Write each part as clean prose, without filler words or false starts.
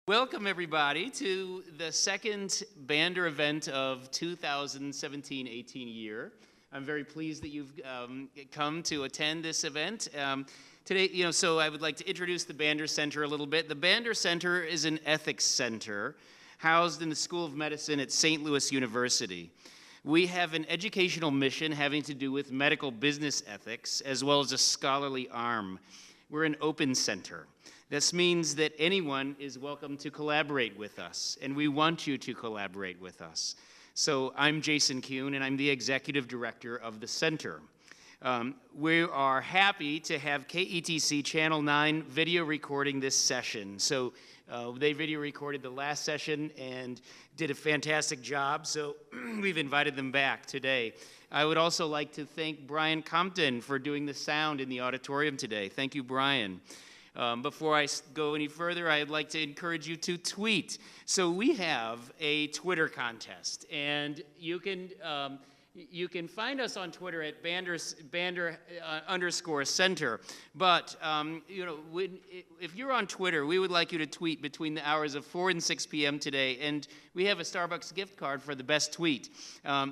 Welcome everybody to the second Bander event of 2017-18 year. I'm very pleased that you've come to attend this event. Today, so I would like to introduce the Bander Center a little bit. The Bander Center is an ethics center housed in the School of Medicine at St. Louis University. We have an educational mission having to do with medical business ethics, as well as a scholarly arm. We're an open center. This means that anyone is welcome to collaborate with us, and we want you to collaborate with us. So I'm Jason Kuhn, and I'm the executive director of the center. We are happy to have KETC Channel 9 video recording this session. So they video recorded the last session and did a fantastic job, so we've invited them back today. I would also like to thank Brian Compton for doing the sound in the auditorium today. Thank you, Brian. Before I go any further, I'd like to encourage you to tweet. So we have a Twitter contest, and you can find us on Twitter at Bander_center. But if you're on Twitter, we would like you to tweet between the hours of 4 and 6 p.m. today, and we have a Starbucks gift card for the best tweet.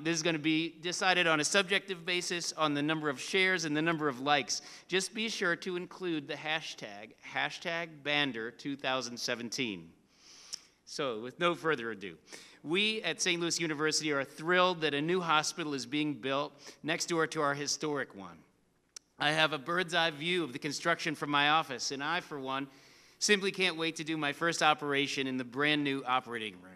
This is going to be decided on a subjective basis on the number of shares and the number of likes. Just be sure to include the hashtag Bander2017. So with no further ado, we at St. Louis University are thrilled that a new hospital is being built next door to our historic one. I have a bird's eye view of the construction from my office, and I, for one, simply can't wait to do my first operation in the brand new operating room.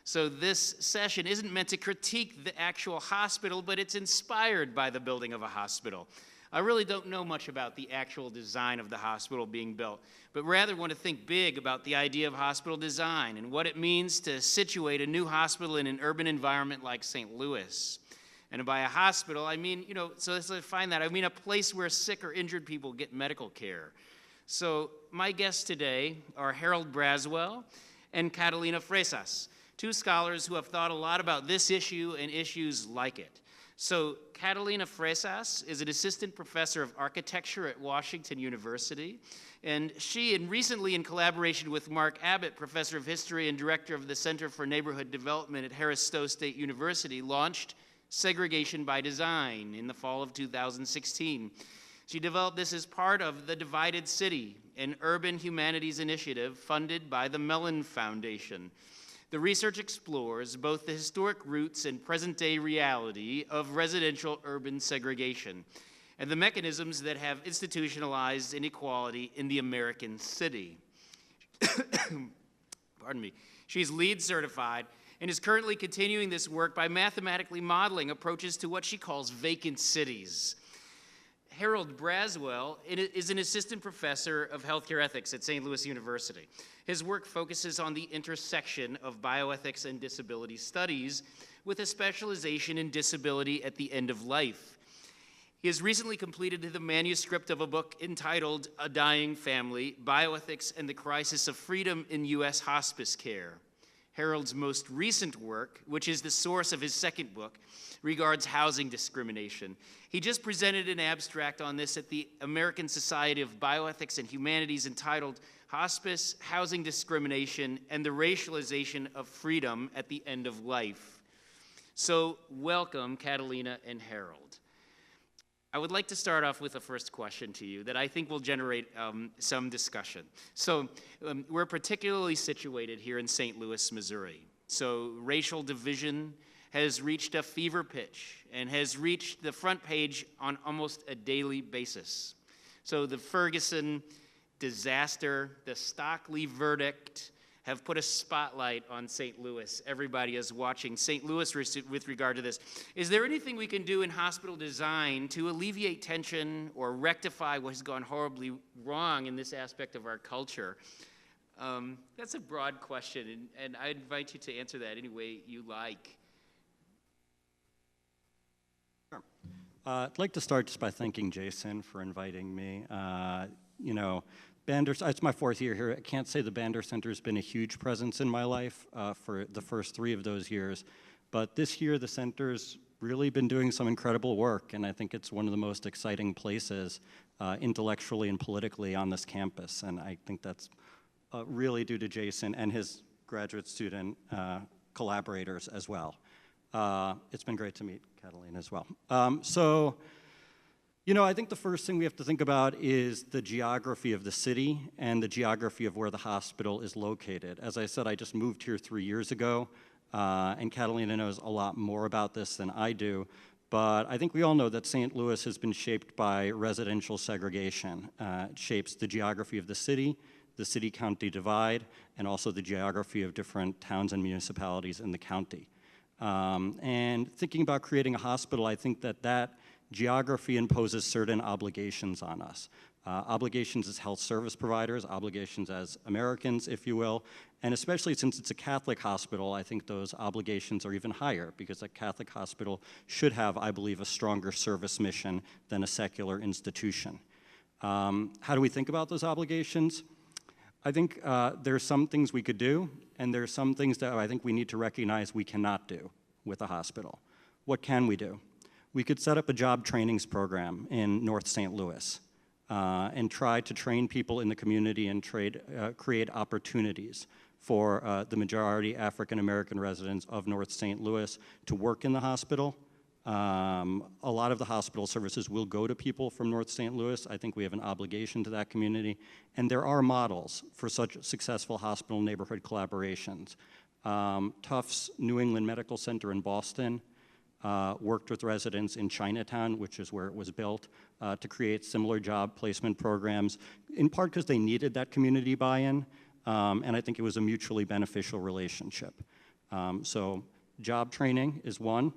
So this session isn't meant to critique the actual hospital, but it's inspired by the building of a hospital. I really don't know much about the actual design of the hospital being built, but rather want to think big about the idea of hospital design and what it means to situate a new hospital in an urban environment like St. Louis. And by a hospital, I mean, so let's define that. I mean a place where sick or injured people get medical care. So my guests today are Harold Braswell and Catalina Freixas, two scholars who have thought a lot about this issue and issues like it. So Catalina Freixas is an assistant professor of architecture at Washington University, and she, and recently in collaboration with Mark Abbott, professor of history and director of the Center for Neighborhood Development at Harris-Stowe State University, launched Segregation by Design in the fall of 2016. She developed this as part of the Divided City, an urban humanities initiative funded by the Mellon Foundation. The research explores both the historic roots and present-day reality of residential urban segregation and the mechanisms that have institutionalized inequality in the American city. Pardon me. She's LEED certified and is currently continuing this work by mathematically modeling approaches to what she calls vacant cities. Harold Braswell is an assistant professor of healthcare ethics at St. Louis University. His work focuses on the intersection of bioethics and disability studies with a specialization in disability at the end of life. He has recently completed the manuscript of a book entitled A Dying Family, Bioethics and the Crisis of Freedom in U.S. Hospice Care. Harold's most recent work, which is the source of his second book, regards housing discrimination. He just presented an abstract on this at the American Society of Bioethics and Humanities entitled Hospice, Housing Discrimination, and the Racialization of Freedom at the End of Life. So welcome, Catalina and Harold. I would like to start off with a first question to you that I think will generate some discussion. So we're particularly situated here in St. Louis, Missouri. So racial division has reached a fever pitch and has reached the front page on almost a daily basis. So the Ferguson disaster, the Stockley verdict have put a spotlight on St. Louis. Everybody is watching St. Louis with regard to this. Is there anything we can do in hospital design to alleviate tension or rectify what has gone horribly wrong in this aspect of our culture? That's a broad question, and I invite you to answer that any way you like. Sure. I'd like to start just by thanking Jason for inviting me. Bander, it's my fourth year here. I can't say the Bander Center has been a huge presence in my life for the first 3 of those years, but this year the center's really been doing some incredible work, and I think it's one of the most exciting places intellectually and politically on this campus, and I think that's really due to Jason and his graduate student collaborators as well. It's been great to meet Catalina as well. I think the first thing we have to think about is the geography of the city and the geography of where the hospital is located. As I said, I just moved here 3 years ago, and Catalina knows a lot more about this than I do, but I think we all know that St. Louis has been shaped by residential segregation. It shapes the geography of the city-county divide, and also the geography of different towns and municipalities in the county. And thinking about creating a hospital, I think that geography imposes certain obligations on us. Obligations as health service providers, obligations as Americans, if you will, and especially since it's a Catholic hospital, I think those obligations are even higher because a Catholic hospital should have, I believe, a stronger service mission than a secular institution. How do we think about those obligations? I think there are some things we could do, and there are some things that I think we need to recognize we cannot do with a hospital. What can we do? We could set up a job trainings program in North St. Louis and try to train people in the community and create opportunities for the majority African-American residents of North St. Louis to work in the hospital. A lot of the hospital services will go to people from North St. Louis. I think we have an obligation to that community. And there are models for such successful hospital neighborhood collaborations. Tufts New England Medical Center in Boston worked with residents in Chinatown, which is where it was built, to create similar job placement programs, in part because they needed that community buy-in, and I think it was a mutually beneficial relationship. So job training is one.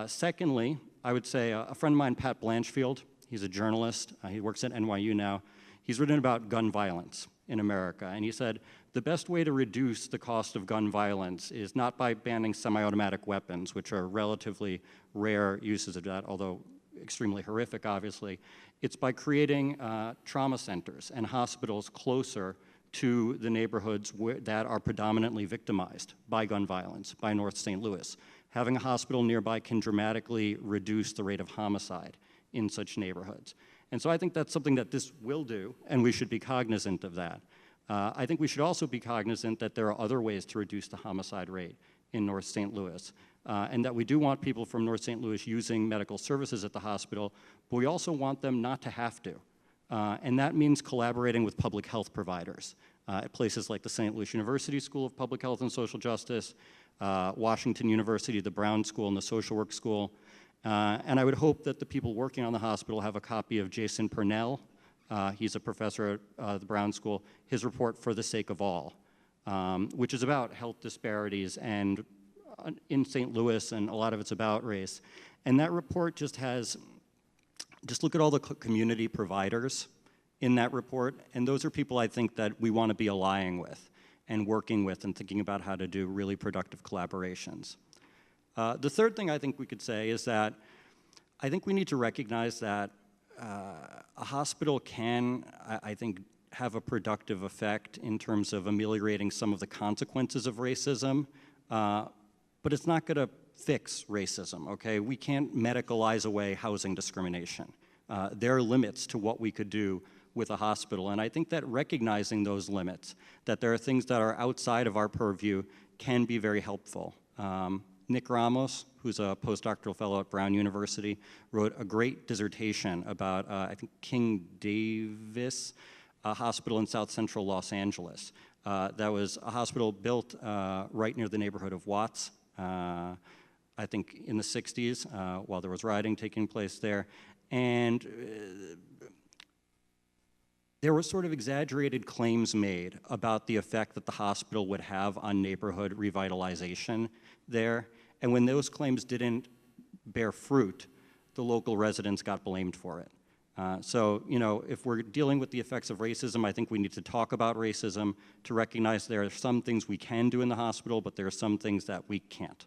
Secondly, I would say a friend of mine, Pat Blanchfield, he's a journalist, he works at NYU now, he's written about gun violence in America, and he said, the best way to reduce the cost of gun violence is not by banning semi-automatic weapons, which are relatively rare uses of that, although extremely horrific, obviously. It's by creating trauma centers and hospitals closer to the neighborhoods that are predominantly victimized by gun violence, by North St. Louis. Having a hospital nearby can dramatically reduce the rate of homicide in such neighborhoods. And so I think that's something that this will do, and we should be cognizant of that. I think we should also be cognizant that there are other ways to reduce the homicide rate in North St. Louis, and that we do want people from North St. Louis using medical services at the hospital, but we also want them not to have to. And that means collaborating with public health providers at places like the St. Louis University School of Public Health and Social Justice, Washington University, the Brown School, and the Social Work School. And I would hope that the people working on the hospital have a copy of Jason Purnell. He's a professor at the Brown School, his report For the Sake of All, which is about health disparities and in St. Louis, and a lot of it's about race. And that report just look at all the community providers in that report, and those are people I think that we want to be allying with and working with and thinking about how to do really productive collaborations. The third thing I think we could say is that I think we need to recognize that a hospital can, I think, have a productive effect in terms of ameliorating some of the consequences of racism, but it's not going to fix racism, okay? We can't medicalize away housing discrimination. There are limits to what we could do with a hospital, and I think that recognizing those limits, that there are things that are outside of our purview, can be very helpful. Nick Ramos, who's a postdoctoral fellow at Brown University, wrote a great dissertation about, I think, King Davis, a hospital in South Central Los Angeles. That was a hospital built right near the neighborhood of Watts, I think in the 60s, while there was rioting taking place there. And there were sort of exaggerated claims made about the effect that the hospital would have on neighborhood revitalization there. And when those claims didn't bear fruit, the local residents got blamed for it. So, if we're dealing with the effects of racism, I think we need to talk about racism to recognize there are some things we can do in the hospital, but there are some things that we can't.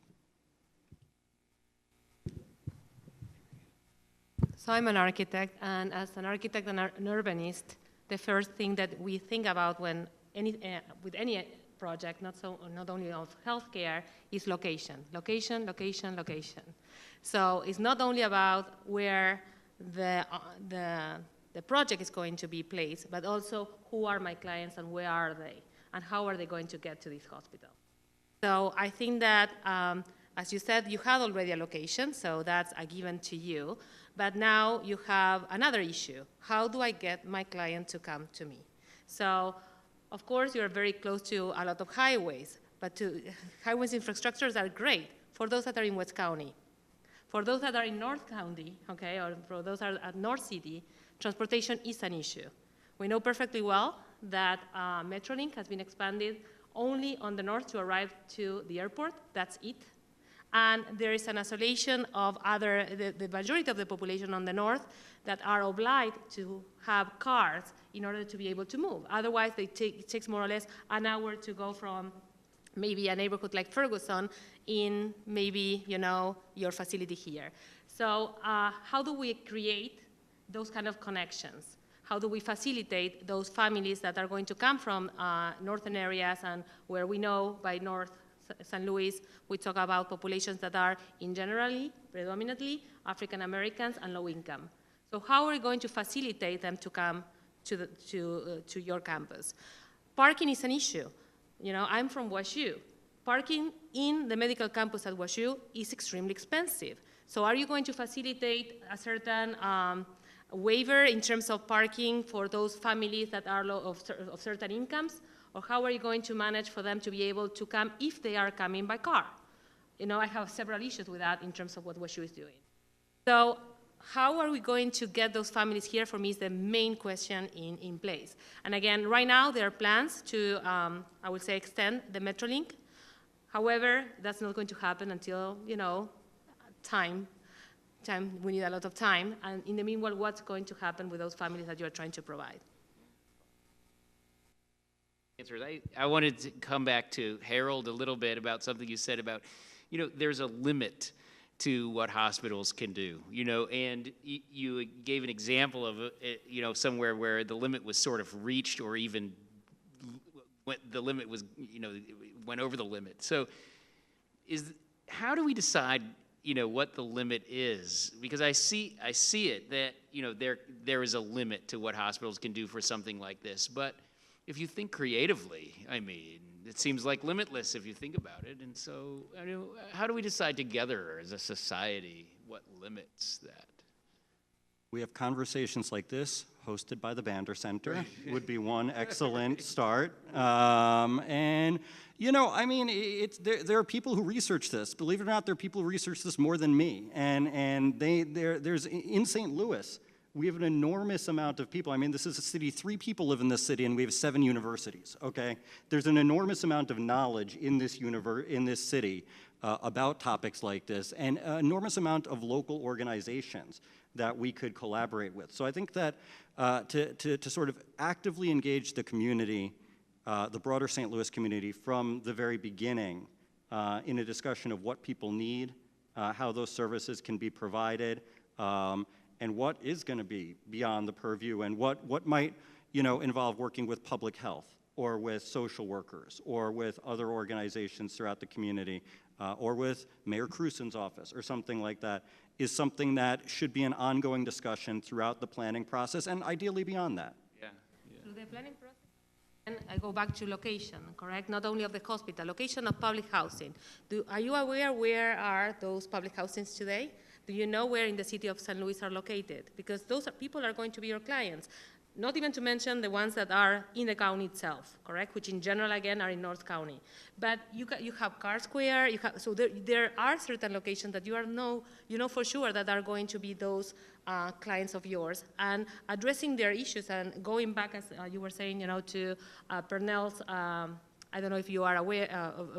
So I'm an architect, and as an architect and an urbanist, the first thing that we think about when with any project, not only of healthcare, is location. Location, location, location. So it's not only about where the the project is going to be placed, but also who are my clients and where are they, and how are they going to get to this hospital. So I think that, as you said, you had already a location, so that's a given to you. But now you have another issue. How do I get my client to come to me? So, of course, you're very close to a lot of highways, but highways infrastructures are great for those that are in West County. For those that are in North County, okay, or for those that are at North City, transportation is an issue. We know perfectly well that Metrolink has been expanded only on the north to arrive to the airport, that's it. And there is an isolation of the majority of the population on the north that are obliged to have cars in order to be able to move. Otherwise, it takes more or less an hour to go from maybe a neighborhood like Ferguson in maybe, your facility here. So how do we create those kind of connections? How do we facilitate those families that are going to come from northern areas, and where we know by North St. Louis, we talk about populations that are predominantly African Americans and low income. So how are we going to facilitate them to come to your campus? Parking is an issue. I'm from WashU. Parking in the medical campus at WashU is extremely expensive. So are you going to facilitate a certain waiver in terms of parking for those families that are of certain incomes? Or how are you going to manage for them to be able to come if they are coming by car? I have several issues with that in terms of what WashU is doing. So how are we going to get those families here, for me, is the main question in place. And again, right now, there are plans to, I would say, extend the Metrolink. However, that's not going to happen until, time. We need a lot of time. And in the meanwhile, what's going to happen with those families that you are trying to provide? I wanted to come back to Harold a little bit about something you said about, there's a limit to what hospitals can do, and you gave an example of, somewhere where the limit was sort of reached, or even the limit was, went over the limit. So how do we decide, what the limit is? Because I see it that, there is a limit to what hospitals can do for something like this, but if you think creatively, it seems like limitless if you think about it. And so, how do we decide together as a society what limits that? We have conversations like this, hosted by the Bander Center, would be one excellent start. There are people who research this. Believe it or not, there are people who research this more than me. And there's in St. Louis, we have an enormous amount of people. This is a city, 3 people live in this city, and we have 7 universities, okay? There's an enormous amount of knowledge in this city about topics like this, and an enormous amount of local organizations that we could collaborate with. So I think that to sort of actively engage the community, the broader St. Louis community from the very beginning in a discussion of what people need, how those services can be provided, and what is going to be beyond the purview, and what might involve working with public health, or with social workers, or with other organizations throughout the community, or with Mayor Crusen's office, or something like that, is something that should be an ongoing discussion throughout the planning process, and ideally beyond that. Yeah. Through the planning process, and I go back to location, correct? Not only of the hospital, location of public housing. Are you aware where are those public housings today? Do you know where in the city of St. Louis are located? Because people are going to be your clients. Not even to mention the ones that are in the county itself, correct? Which in general, again, are in North County. But you have Car Square, so there are certain locations that you know for sure that are going to be those clients of yours, and addressing their issues and going back, as you were saying, to Pernell's, I don't know if you are aware,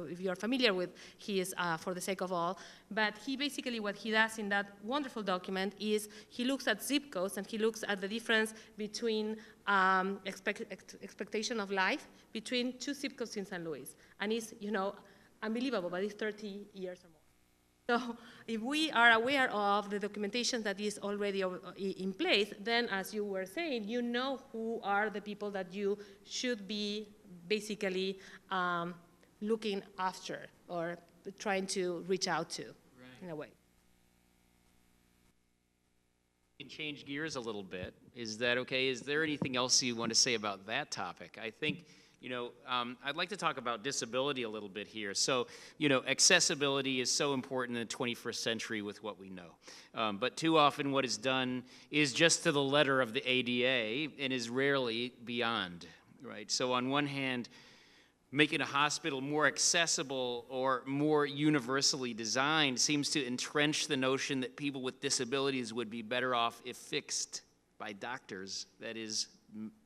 if you are familiar with his For the Sake of All, but he basically, what he does in that wonderful document is he looks at zip codes, and he looks at the difference between expectation of life between 2 zip codes in St. Louis. And it's, unbelievable, but it's 30 years or more. So if we are aware of the documentation that is already in place, then as you were saying, who are the people that you should be basically looking after or trying to reach out to, in a way. Can change gears a little bit. Is that okay? Is there anything else you want to say about that topic? I think, I'd like to talk about disability a little bit here. So, accessibility is so important in the 21st century with what we know. But too often what is done is just to the letter of the ADA and is rarely beyond, right? So on one hand, making a hospital more accessible or more universally designed seems to entrench the notion that people with disabilities would be better off if fixed by doctors. That is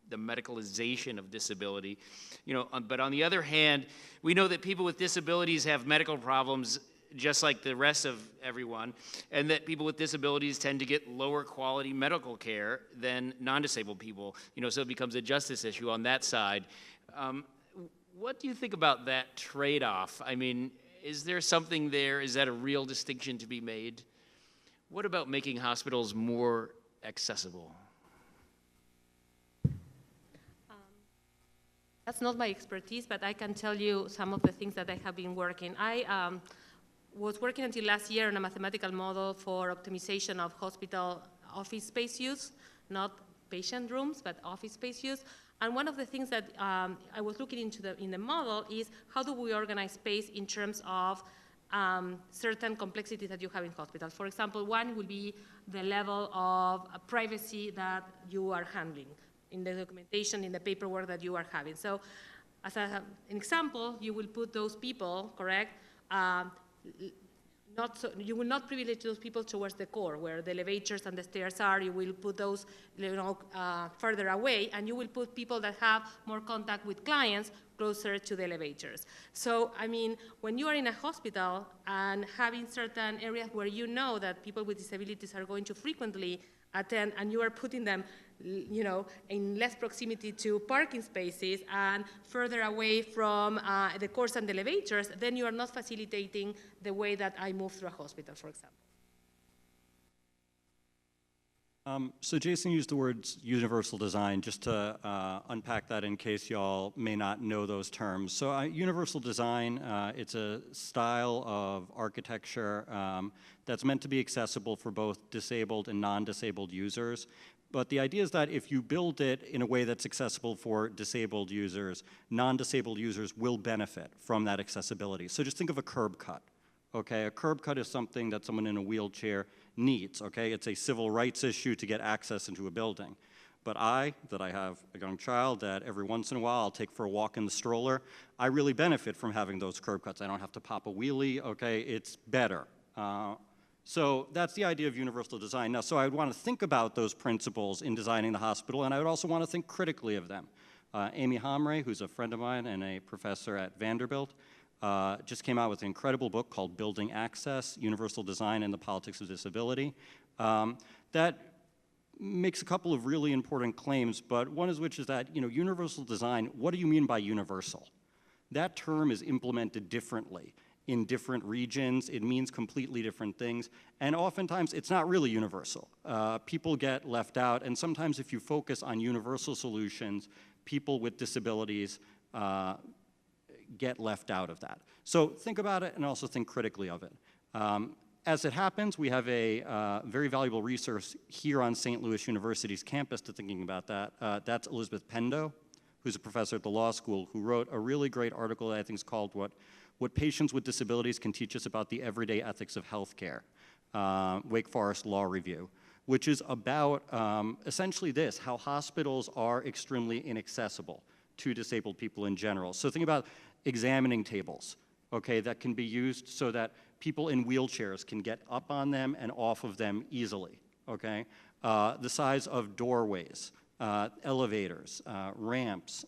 the medicalization of disability. But on the other hand, we know that people with disabilities have medical problems just like the rest of everyone, and that people with disabilities tend to get lower quality medical care than non-disabled people. So it becomes a justice issue on that side. What do you think about that trade-off? I mean, is there something there? Is that a real distinction to be made? What about making hospitals more accessible? That's not my expertise, but I can tell you some of the things that I have been working. I was working until last year on a mathematical model for optimization of hospital office space use, not patient rooms, but office space use. And one of the things that I was looking into in the model is how do we organize space in terms of certain complexities that you have in hospitals. For example, one will be the level of privacy that you are handling in the documentation, in the paperwork that you are having. So as an example, you will put those people, correct, you will not privilege those people towards the core, where the elevators and the stairs are. You will put those further away, and you will put people that have more contact with clients closer to the elevators. So, I mean, when you are in a hospital and having certain areas where you know that people with disabilities are going to frequently attend, and you are putting them in less proximity to parking spaces and further away from the cores and the elevators, then you are not facilitating the way that I move through a hospital, for example. So Jason used the words universal design, just to unpack that in case y'all may not know those terms. So universal design, it's a style of architecture that's meant to be accessible for both disabled and non-disabled users. But the idea is that if you build it in a way that's accessible for disabled users, non-disabled users will benefit from that accessibility. So just think of a curb cut, okay? A curb cut is something that someone in a wheelchair needs, okay? It's a civil rights issue to get access into a building. But I have a young child that every once in a while I'll take for a walk in the stroller, I really benefit from having those curb cuts. I don't have to pop a wheelie, okay? It's better. So that's the idea of universal design. Now, so I would want to think about those principles in designing the hospital, and I would also want to think critically of them. Amy Hamre, who's a friend of mine and a professor at Vanderbilt, just came out with an incredible book called Building Access, Universal Design and the Politics of Disability. That makes a couple of really important claims, but one of which is that, universal design, what do you mean by universal? That term is implemented differently in different regions. It means completely different things, and oftentimes it's not really universal. People get left out, and sometimes if you focus on universal solutions, people with disabilities get left out of that. So think about it and also think critically of it. As it happens, we have a very valuable resource here on St. Louis University's campus to thinking about that. That's Elizabeth Pendo, who's a professor at the law school, who wrote a really great article that I think is called What Patients with Disabilities Can Teach Us About the Everyday Ethics of Healthcare, Wake Forest Law Review, which is about essentially this, how hospitals are extremely inaccessible to disabled people in general. So think about examining tables, okay, that can be used so that people in wheelchairs can get up on them and off of them easily, okay? The size of doorways, elevators, ramps,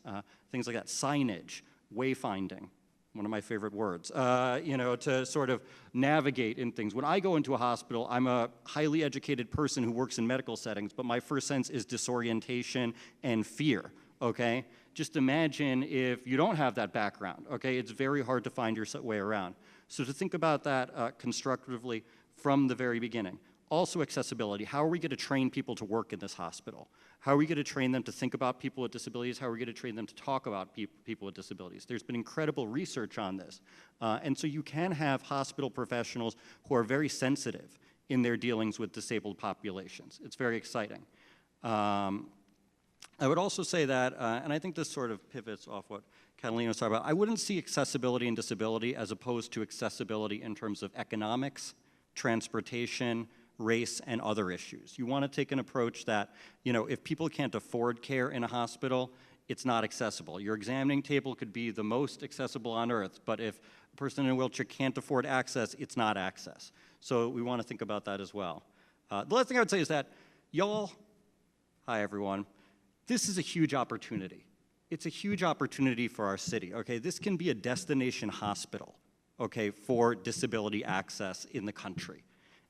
things like that, signage, wayfinding, one of my favorite words, to sort of navigate in things. When I go into a hospital, I'm a highly educated person who works in medical settings, but my first sense is disorientation and fear, okay? Just imagine if you don't have that background, okay? It's very hard to find your way around. So to think about that constructively from the very beginning. Also accessibility. How are we going to train people to work in this hospital? How are we going to train them to think about people with disabilities? How are we going to train them to talk about people with disabilities? There's been incredible research on this. And so you can have hospital professionals who are very sensitive in their dealings with disabled populations. It's very exciting. I would also say that, and I think this sort of pivots off what Catalina was talking about, I wouldn't see accessibility and disability as opposed to accessibility in terms of economics, transportation, race, and other issues. You want to take an approach that, you know, if people can't afford care in a hospital, it's not accessible. Your examining table could be the most accessible on earth, but if a person in a wheelchair can't afford access, it's not access. So we want to think about that as well. The last thing I would say is that y'all, hi everyone, this is a huge opportunity. It's a huge opportunity for our city, okay? This can be a destination hospital, okay, for disability access in the country.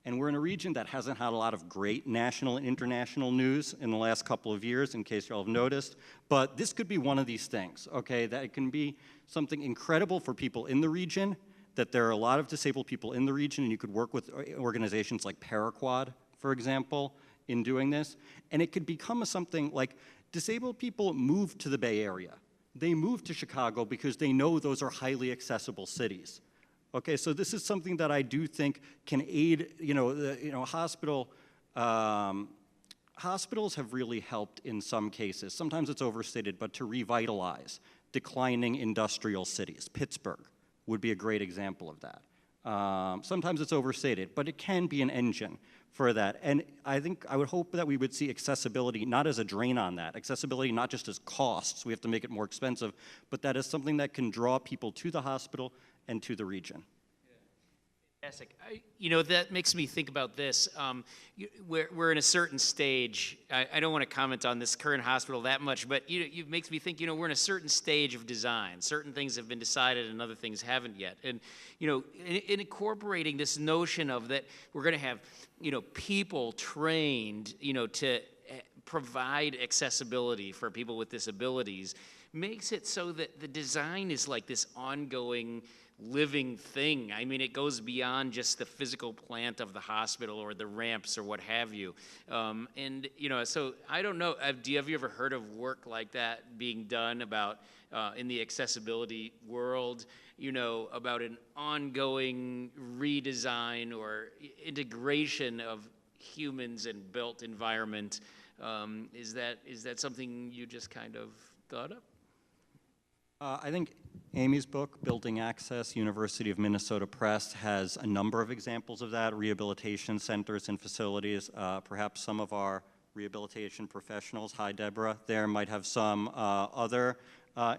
And we're in a region that hasn't had a lot of great national and international news in the last couple of years, in case y'all have noticed. But this could be one of these things, okay? That it can be something incredible for people in the region, that there are a lot of disabled people in the region, and you could work with organizations like Paraquad, for example, in doing this. And it could become something like disabled people move to the Bay Area. They move to Chicago because they know those are highly accessible cities. Okay, so this is something that I do think can aid, hospitals have really helped in some cases. Sometimes it's overstated, but to revitalize declining industrial cities. Pittsburgh would be a great example of that. Sometimes it's overstated, but it can be an engine for that. And I think I would hope that we would see accessibility not as a drain on that, accessibility not just as costs, we have to make it more expensive, but that is something that can draw people to the hospital and to the region. Fantastic. That makes me think about this. We're in a certain stage. I don't want to comment on this current hospital that much, but it makes me think, we're in a certain stage of design. Certain things have been decided and other things haven't yet. And, in incorporating this notion of that we're going to have, people trained, to provide accessibility for people with disabilities makes it so that the design is like this ongoing living thing. I mean, it goes beyond just the physical plant of the hospital or the ramps or what have you. So I don't know, have you ever heard of work like that being done about in the accessibility world, about an ongoing redesign or integration of humans and built environment? Is that something you just kind of thought of? I think Amy's book, Building Access, University of Minnesota Press, has a number of examples of that, rehabilitation centers and facilities. Perhaps some of our rehabilitation professionals, hi Deborah, there might have some other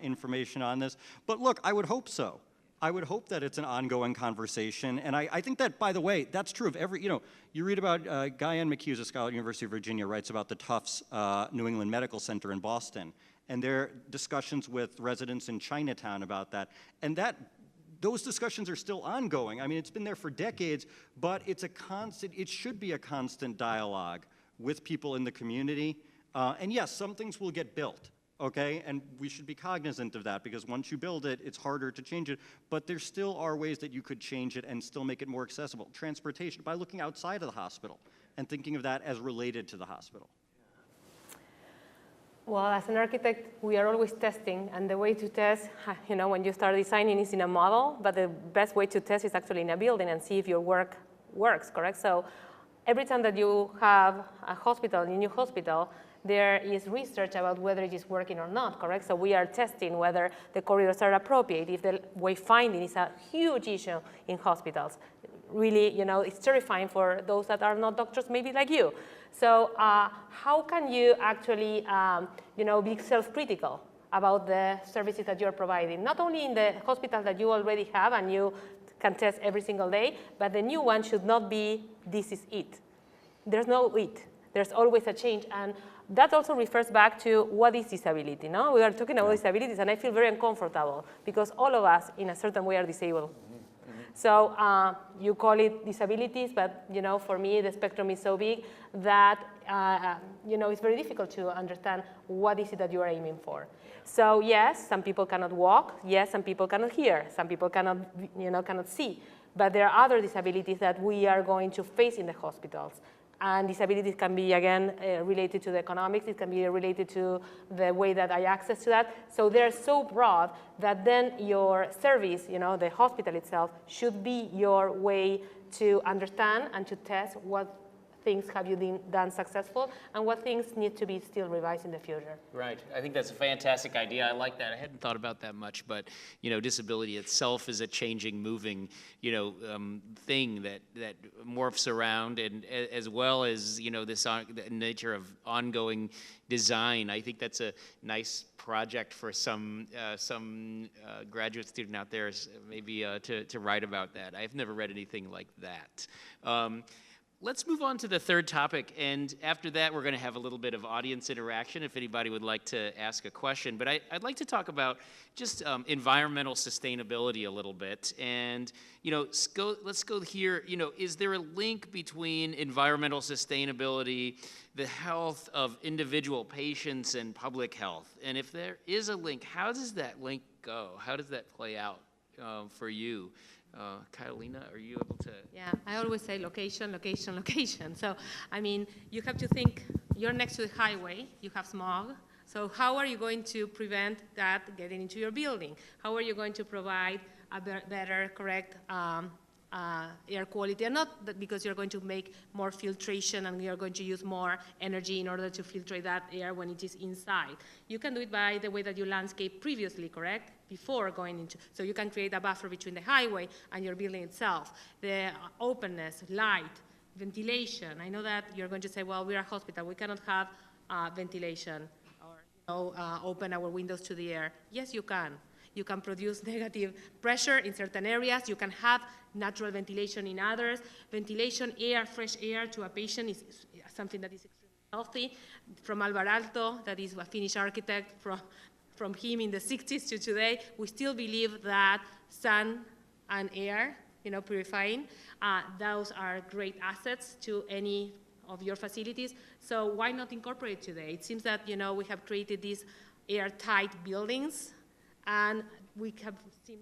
information on this. But look, I would hope so. I would hope that it's an ongoing conversation. And I think that, by the way, that's true of every, you read about Guyan McHugh, who's a scholar at the University of Virginia, writes about the Tufts New England Medical Center in Boston. And their discussions with residents in Chinatown about that. And those discussions are still ongoing. I mean, it's been there for decades, but it should be a constant dialogue with people in the community. And yes, some things will get built, okay? And we should be cognizant of that because once you build it, it's harder to change it. But there still are ways that you could change it and still make it more accessible. Transportation, by looking outside of the hospital and thinking of that as related to the hospital. Well, as an architect, we are always testing, and the way to test, when you start designing is in a model, but the best way to test is actually in a building and see if your work works, correct? So every time that you have a new hospital, there is research about whether it is working or not, correct? So we are testing whether the corridors are appropriate, if the wayfinding is a huge issue in hospitals. Really, it's terrifying for those that are not doctors, maybe like you. So how can you actually, be self-critical about the services that you're providing? Not only in the hospital that you already have and you can test every single day, but the new one should not be, this is it. There's no it. There's always a change. And that also refers back to what is disability, no? We are talking about disabilities, and I feel very uncomfortable because all of us, in a certain way, are disabled. So you call it disabilities, but for me the spectrum is so big that it's very difficult to understand what is it that you are aiming for. So yes, some people cannot walk. Yes, some people cannot hear. Some people cannot cannot see. But there are other disabilities that we are going to face in the hospitals. And disabilities can be, again, related to the economics. It can be related to the way that I access to that. So they're so broad that then your service, the hospital itself, should be your way to understand and to test what things have you done successful and what things need to be still revised in the future. Right. I think that's a fantastic idea. I like that. I hadn't thought about that much, but disability itself is a changing, moving, thing that morphs around, and as well as this the nature of ongoing design. I think that's a nice project for some graduate student out there, maybe to write about that. I've never read anything like that. Let's move on to the third topic, and after that we're going to have a little bit of audience interaction if anybody would like to ask a question. But I'd like to talk about just environmental sustainability a little bit, and let's go here. Is there a link between environmental sustainability, the health of individual patients, and public health? And if there is a link, how does that link go? How does that play out for you? Catalina, are you able to? Yeah, I always say location, location, location. So, you have to think, you're next to the highway, you have smog. So how are you going to prevent that getting into your building? How are you going to provide a better, correct air quality? And not that because you're going to make more filtration and you're going to use more energy in order to filtrate that air when it is inside. You can do it by the way that you landscape previously, correct? Before going into, so you can create a buffer between the highway and your building itself. The openness, light, ventilation. I know that you're going to say, well, we're a hospital, we cannot have ventilation or open our windows to the air. Yes, you can. You can produce negative pressure in certain areas. You can have natural ventilation in others. Ventilation, air, fresh air to a patient is something that is extremely healthy. From Alvarado, that is a Finnish architect, from him in the 60s to today, we still believe that sun and air, purifying, those are great assets to any of your facilities. So why not incorporate today? It seems that, we have created these airtight buildings, and we have seen,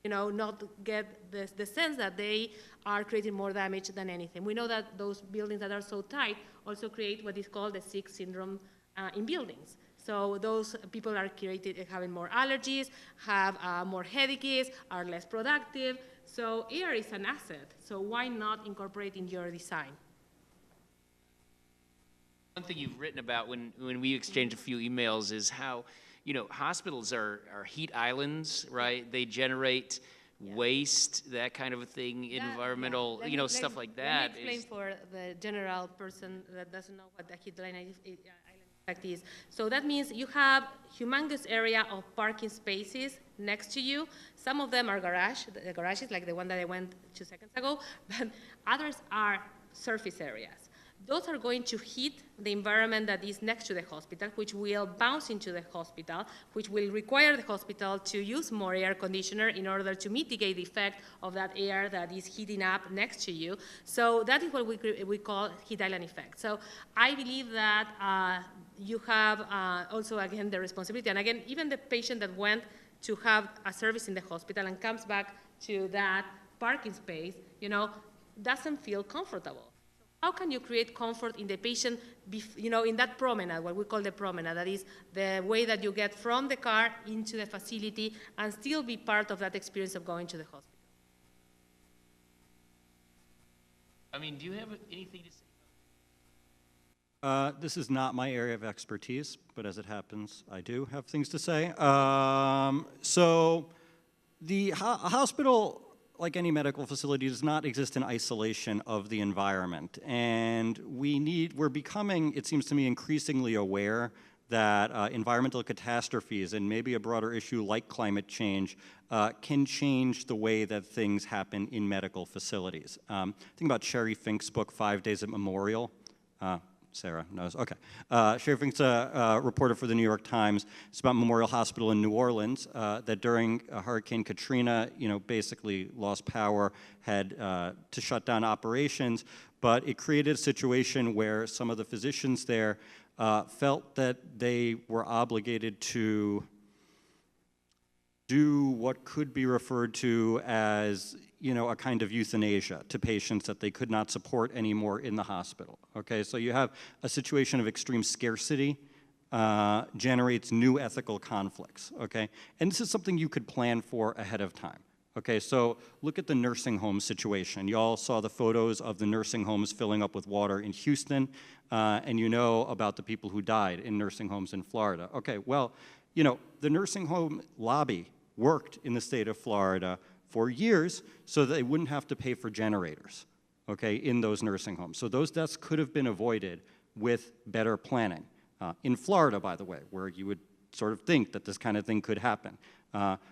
not get the sense that they are creating more damage than anything. We know that those buildings that are so tight also create what is called the sick syndrome in buildings. So those people are having more allergies, have more headaches, are less productive. So air is an asset. So why not incorporate in your design? One thing you've written about when we exchange a few emails is how, hospitals are heat islands, right? They generate waste, that kind of a thing, environmental, stuff like that. Let me explain for the general person that doesn't know what the heat island is. So that means you have humongous area of parking spaces next to you. Some of them are the garages like the one that I went 2 seconds ago, but others are surface areas. Those are going to heat the environment that is next to the hospital, which will bounce into the hospital, which will require the hospital to use more air conditioner in order to mitigate the effect of that air that is heating up next to you. So that is what we call heat island effect. So I believe that you have also, again, the responsibility. And again, even the patient that went to have a service in the hospital and comes back to that parking space, doesn't feel comfortable. How can you create comfort in the patient, in that promenade, what we call the promenade, that is the way that you get from the car into the facility and still be part of that experience of going to the hospital? Do you have anything to say? This is not my area of expertise, but as it happens, I do have things to say. So the hospital, like any medical facility, does not exist in isolation of the environment. And we're becoming, it seems to me, increasingly aware that environmental catastrophes and maybe a broader issue like climate change can change the way that things happen in medical facilities. Think about Sherry Fink's book, 5 Days at Memorial. Sarah knows, okay. Sherry Fink's a reporter for the New York Times. It's about Memorial Hospital in New Orleans that during Hurricane Katrina, basically lost power, had to shut down operations, but it created a situation where some of the physicians there felt that they were obligated to do what could be referred to as, a kind of euthanasia to patients that they could not support anymore in the hospital. Okay, so you have a situation of extreme scarcity generates new ethical conflicts. Okay, and this is something you could plan for ahead of time. Okay, so look at the nursing home situation. You all saw the photos of the nursing homes filling up with water in Houston, and you know about the people who died in nursing homes in Florida. Okay, well, the nursing home lobby worked in the state of Florida for years so that they wouldn't have to pay for generators, okay, in those nursing homes. So those deaths could have been avoided with better planning. In Florida, by the way, where you would sort of think that this kind of thing could happen.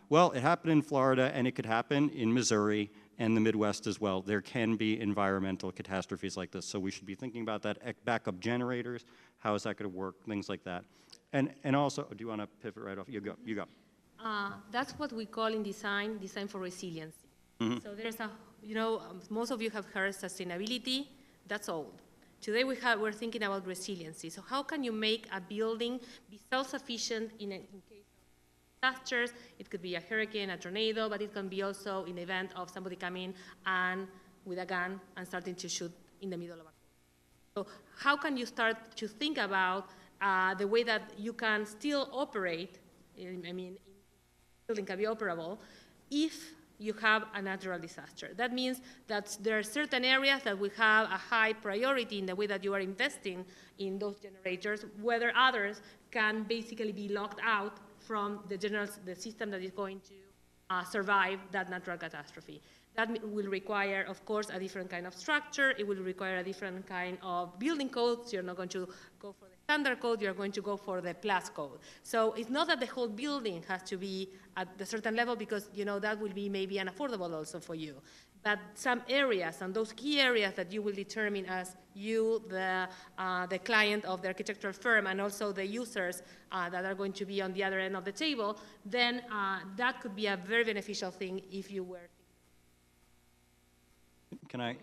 Well, it happened in Florida, and it could happen in Missouri and the Midwest as well. There can be environmental catastrophes like this, so we should be thinking about that. Backup generators, how is that going to work, things like that. And also, do you want to pivot right off? You go. That's what we call in design for resiliency. Mm-hmm. So there's most of you have heard sustainability, that's old. Today we're thinking about resiliency. So how can you make a building be self-sufficient in case of disasters? It could be a hurricane, a tornado, but it can be also in the event of somebody coming and with a gun and starting to shoot in the middle of a court. So how can you start to think about the way that you can still operate, building can be operable, if you have a natural disaster. That means that there are certain areas that will have a high priority in the way that you are investing in those generators, whether others can basically be locked out from the system that is going to survive that natural catastrophe. That will require, of course, a different kind of structure. It will require a different kind of building codes. You're not going to go for the standard code, you're going to go for the plus code. So it's not that the whole building has to be at a certain level, because that will be maybe unaffordable also for you. But some areas, and those key areas that you will determine as you, the client of the architectural firm, and also the users that are going to be on the other end of the table, then that could be a very beneficial thing if you were. Can I,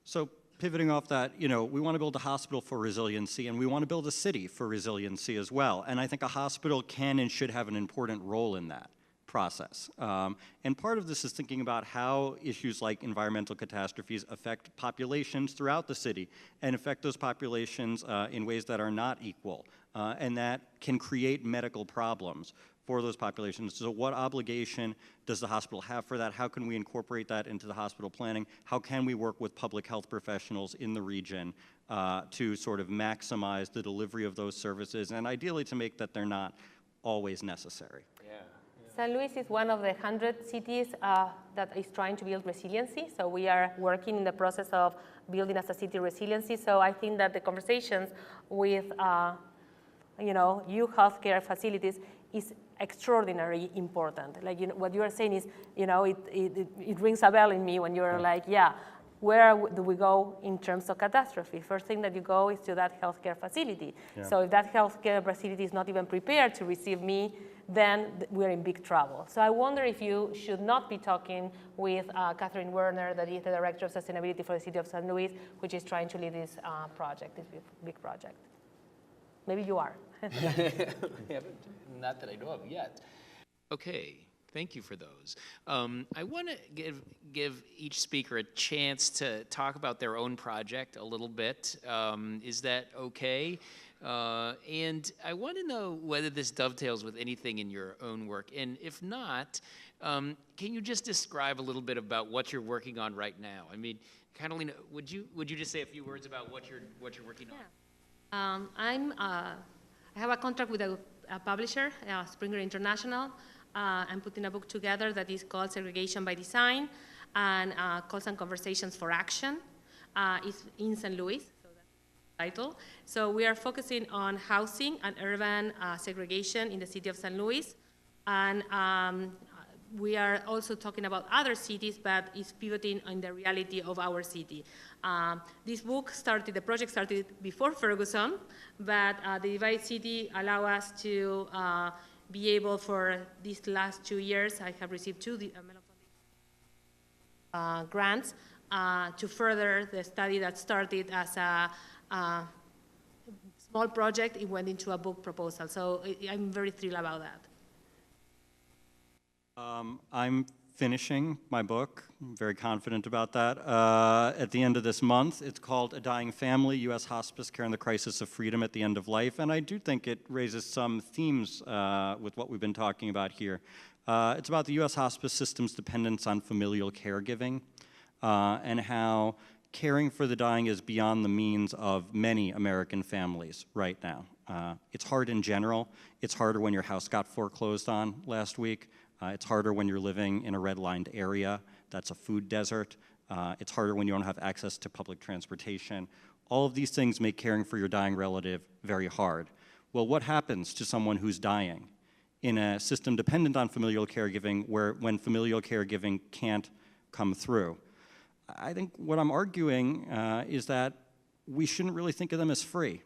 so pivoting off that, we want to build a hospital for resiliency, and we want to build a city for resiliency as well. And I think a hospital can and should have an important role in that process. And part of this is thinking about how issues like environmental catastrophes affect populations throughout the city, and affect those populations in ways that are not equal, and that can create medical problems for those populations. So what obligation does the hospital have for that? How can we incorporate that into the hospital planning? How can we work with public health professionals in the region to sort of maximize the delivery of those services, and ideally to make that they're not always necessary? San Luis is one of the 100 cities that is trying to build resiliency. So we are working in the process of building as a city resiliency. So I think that the conversations with healthcare facilities is extraordinarily important. Like what you are saying is, it rings a bell in me when you're like, where do we go in terms of catastrophe? First thing that you go is to that healthcare facility. Yeah. So if that healthcare facility is not even prepared to receive me, then we're in big trouble. So I wonder if you should not be talking with Katherine Werner, that is the Director of Sustainability for the City of San Luis, which is trying to lead this project, this big project. Maybe you are. Not that I know of yet. Okay, thank you for those. I want to give each speaker a chance to talk about their own project a little bit. Is that okay? And I want to know whether this dovetails with anything in your own work. And if not, can you just describe a little bit about what you're working on right now? I mean, Catalina, would you just say a few words about what you're working on? I have a contract with a publisher, Springer International. I'm putting a book together that is called Segregation by Design, and Calls and Conversations for Action. It's in St. Louis, so that's the title. So we are focusing on housing and urban segregation in the city of St. Louis. And we are also talking about other cities, but it's pivoting on the reality of our city. This book the project started before Ferguson, but the Divided City allow us to be able, for these last 2 years, I have received 2 grants to further the study that started as a small project. It went into a book proposal, so I'm very thrilled about that. I'm finishing my book. I'm very confident about that. At the end of this month, it's called A Dying Family, U.S. Hospice Care and the Crisis of Freedom at the End of Life, and I do think it raises some themes with what we've been talking about here. It's about the U.S. hospice system's dependence on familial caregiving and how caring for the dying is beyond the means of many American families right now. It's hard in general. It's harder when your house got foreclosed on last week. It's harder when you're living in a red-lined area that's a food desert. It's harder when you don't have access to public transportation. All of these things make caring for your dying relative very hard. Well, what happens to someone who's dying in a system dependent on familial caregiving when familial caregiving can't come through? I think what I'm arguing is that we shouldn't really think of them as free.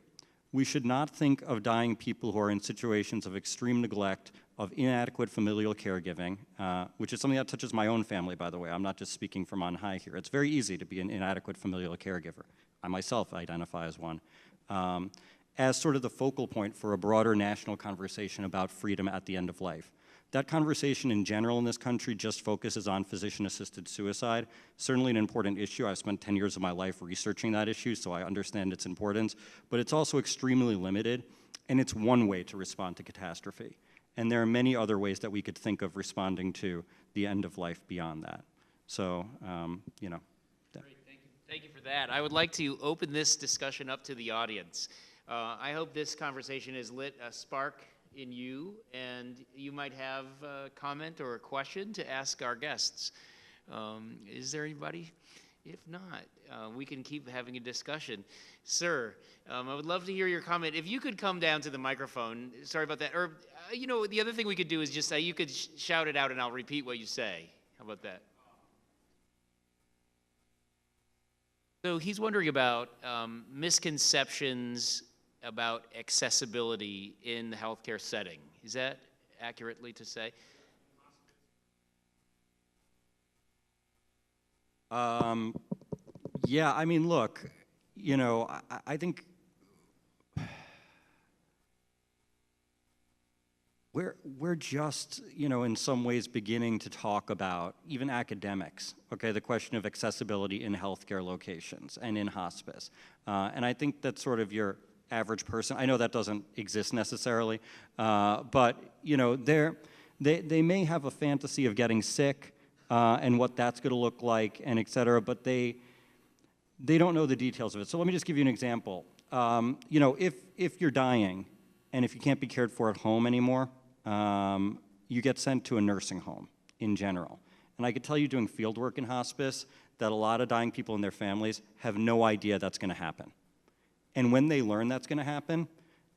We should not think of dying people who are in situations of extreme neglect, of inadequate familial caregiving, which is something that touches my own family, by the way. I'm not just speaking from on high here. It's very easy to be an inadequate familial caregiver. I myself identify as one. As sort of the focal point for a broader national conversation about freedom at the end of life. That conversation in general in this country just focuses on physician-assisted suicide. Certainly an important issue. I've spent 10 years of my life researching that issue, so I understand its importance. But it's also extremely limited, and it's one way to respond to catastrophe. And there are many other ways that we could think of responding to the end of life beyond that. So, you know. Great, thank you. Thank you for that. I would like to open this discussion up to the audience. I hope this conversation has lit a spark in you, and you might have a comment or a question to ask our guests. Is there anybody? If not, we can keep having a discussion. Sir, I would love to hear your comment. If you could come down to the microphone, sorry about that, or, you know, the other thing we could do is just say, you could shout it out and I'll repeat what you say. How about that? So he's wondering about misconceptions about accessibility in the healthcare setting. Is that accurately to say? Yeah, I mean, look, you know, I think we're just, you know, in some ways beginning to talk about, even academics, okay, the question of accessibility in healthcare locations and in hospice. And I think that's sort of your average person. I know that doesn't exist necessarily, but, you know, they may have a fantasy of getting sick and what that's going to look like and et cetera, but they don't know the details of it. So let me just give you an example. You know, if you're dying and if you can't be cared for at home anymore, you get sent to a nursing home in general. And I could tell you doing field work in hospice that a lot of dying people and their families have no idea that's going to happen. And when they learn that's going to happen,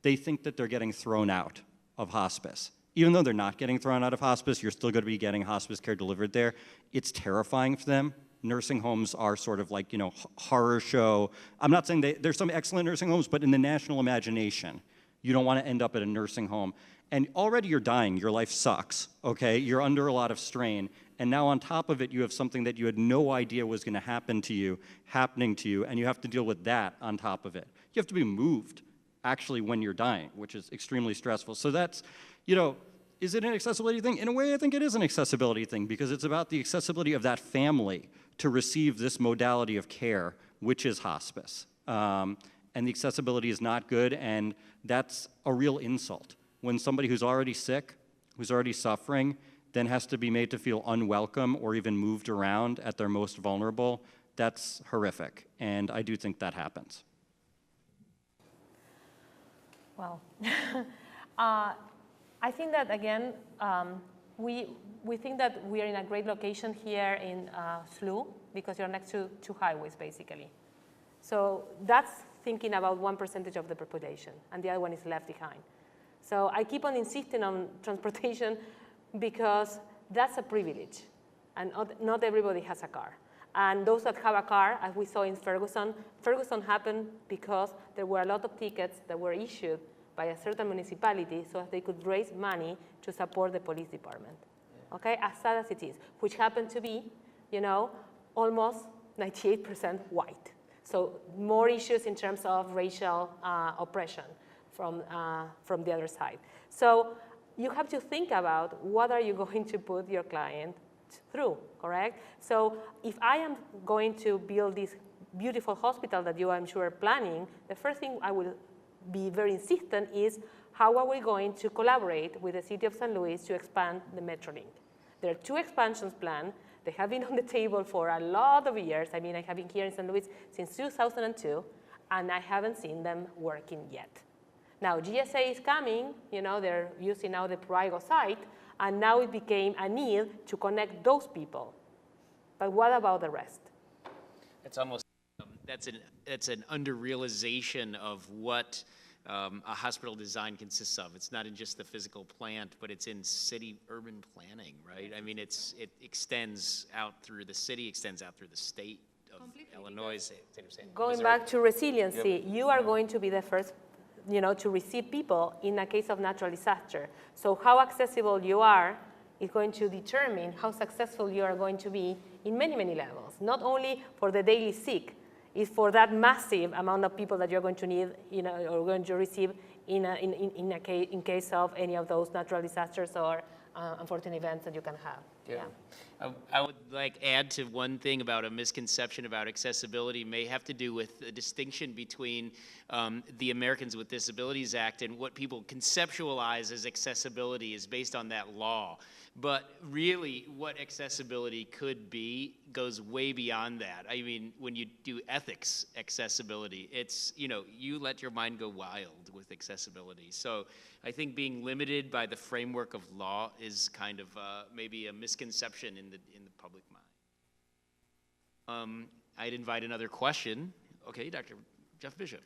they think that they're getting thrown out of hospice. Even though they're not getting thrown out of hospice, you're still going to be getting hospice care delivered there. It's terrifying for them. Nursing homes are sort of like, you know, horror show. I'm not saying there's some excellent nursing homes, but in the national imagination, you don't want to end up at a nursing home. And already you're dying, your life sucks, okay? You're under a lot of strain. And now on top of it, you have something that you had no idea was going to happen to you, happening to you, and you have to deal with that on top of it. You have to be moved, actually, when you're dying, which is extremely stressful. So that's, you know, is it an accessibility thing? In a way, I think it is an accessibility thing because it's about the accessibility of that family to receive this modality of care, which is hospice. And the accessibility is not good, and that's a real insult. When somebody who's already sick, who's already suffering, then has to be made to feel unwelcome or even moved around at their most vulnerable, that's horrific, and I do think that happens. Well, I think that, again, we think that we are in a great location here in SLU because you're next to two highways, basically. So that's thinking about 1% of the population, and the other one is left behind. So I keep on insisting on transportation because that's a privilege, and not everybody has a car. And those that have a car, as we saw in Ferguson happened because there were a lot of tickets that were issued by a certain municipality so that they could raise money to support the police department. Yeah. Okay, as sad as it is, which happened to be, you know, almost 98% white. So more issues in terms of racial oppression from the other side. So you have to think about what are you going to put your client through, correct? So if I am going to build this beautiful hospital that you, I'm sure, are planning, the first thing I will be very insistent is how are we going to collaborate with the city of St. Louis to expand the Metrolink? There are 2 expansions planned. They have been on the table for a lot of years. I mean, I have been here in St. Louis since 2002, and I haven't seen them working yet. Now, GSA is coming, they're using now the Prigo site, and now it became a need to connect those people. But what about the rest? It's almost, that's an under-realization of what a hospital design consists of. It's not in just the physical plant, but it's in city urban planning, right? I mean, it extends out through the city, extends out through the state of Illinois. Going back to resiliency, you are going to be the first to receive people in a case of natural disaster. So how accessible you are is going to determine how successful you are going to be in many, many levels. Not only for the daily sick, it's for that massive amount of people that you're going to need, or going to receive in case of any of those natural disasters or unfortunate events that you can have. Yeah. I would add to one thing about a misconception about accessibility may have to do with the distinction between the Americans with Disabilities Act and what people conceptualize as accessibility is based on that law. But really, what accessibility could be goes way beyond that. I mean, when you do ethics accessibility, it's, you let your mind go wild with accessibility. So I think being limited by the framework of law is kind of maybe a misconception in the public mind. I'd invite another question. Okay, Dr. Jeff Bishop.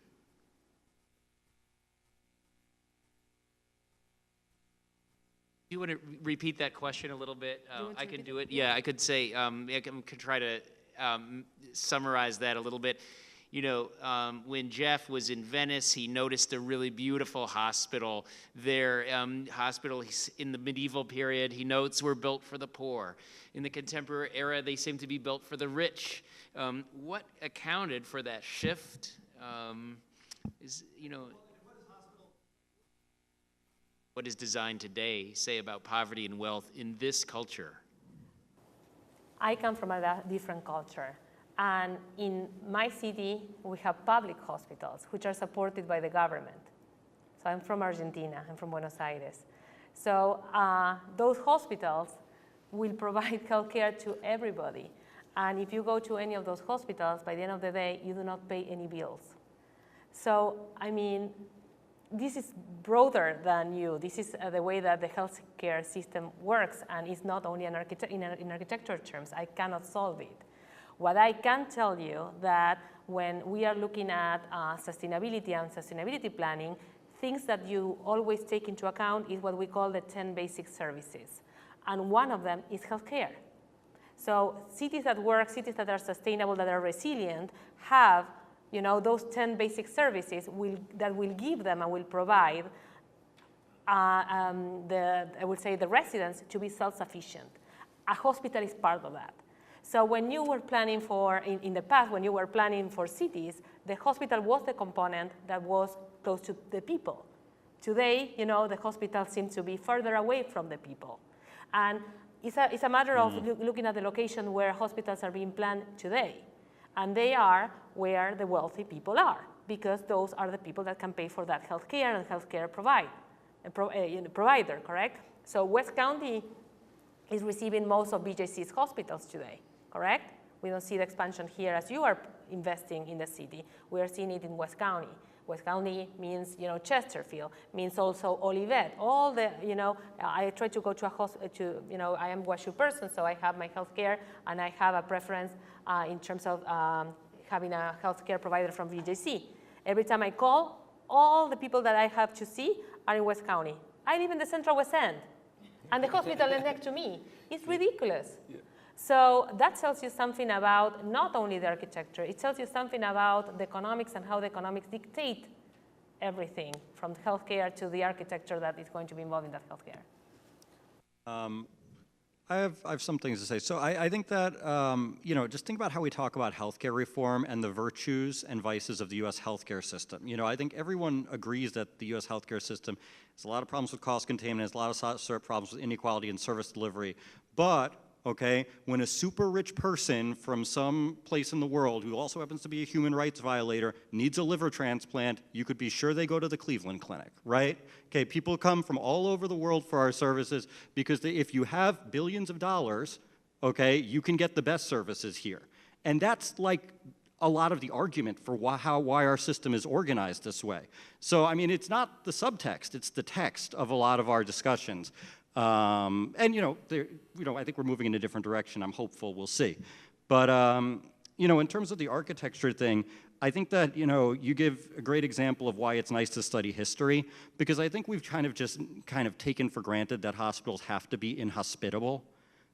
Do you want to repeat that question a little bit? I can do it. Yeah, I could say, I can try to summarize that a little bit. When Jeff was in Venice, he noticed a really beautiful hospital there. Hospital in the medieval period, he notes, were built for the poor. In the contemporary era, they seem to be built for the rich. What accounted for that shift? What does design today say about poverty and wealth in this culture? I come from a different culture. And in my city, we have public hospitals, which are supported by the government. So I'm from Argentina. I'm from Buenos Aires. So those hospitals will provide health care to everybody. And if you go to any of those hospitals, by the end of the day, you do not pay any bills. So, I mean, this is broader than you. This is the way that the healthcare system works, and it's not only in architecture terms. I cannot solve it. What I can tell you that when we are looking at sustainability and sustainability planning, things that you always take into account is what we call the 10 basic services. And one of them is healthcare. So cities that work, cities that are sustainable, that are resilient, have those 10 basic services that will give them and will provide I would say the residents to be self-sufficient. A hospital is part of that. So when you were planning for, in the past, when you were planning for cities, the hospital was the component that was close to the people. Today, the hospital seems to be further away from the people. And it's a matter of looking at the location where hospitals are being planned today. And they are where the wealthy people are, because those are the people that can pay for that healthcare and healthcare provider, correct? So West County is receiving most of BJC's hospitals today, correct? We don't see the expansion here as you are investing in the city. We are seeing it in West County. West County means, Chesterfield, means also Olivet. All the, I try to go to a hospital, I am a WashU person, so I have my health care, and I have a preference in terms of having a healthcare provider from VJC. Every time I call, all the people that I have to see are in West County. I live in the Central West End, and the hospital is next to me. It's ridiculous. Yeah. So that tells you something about not only the architecture, it tells you something about the economics and how the economics dictate everything from healthcare to the architecture that is going to be involved in that healthcare. I have some things to say. So I think that, you know, just think about how we talk about healthcare reform and the virtues and vices of the U.S. healthcare system. You know, I think everyone agrees that the U.S. healthcare system has a lot of problems with cost containment, has a lot of problems with inequality in service delivery. But, okay, when a super rich person from some place in the world who also happens to be a human rights violator needs a liver transplant, you could be sure they go to the Cleveland Clinic, right? Okay, people come from all over the world for our services because if you have billions of dollars, okay, you can get the best services here. And that's like a lot of the argument for why our system is organized this way. So, I mean, it's not the subtext, it's the text of a lot of our discussions. And, you know, I think we're moving in a different direction. I'm hopeful, we'll see. But, you know, in terms of the architecture thing, I think that, you know, you give a great example of why it's nice to study history, because I think we've kind of taken for granted that hospitals have to be inhospitable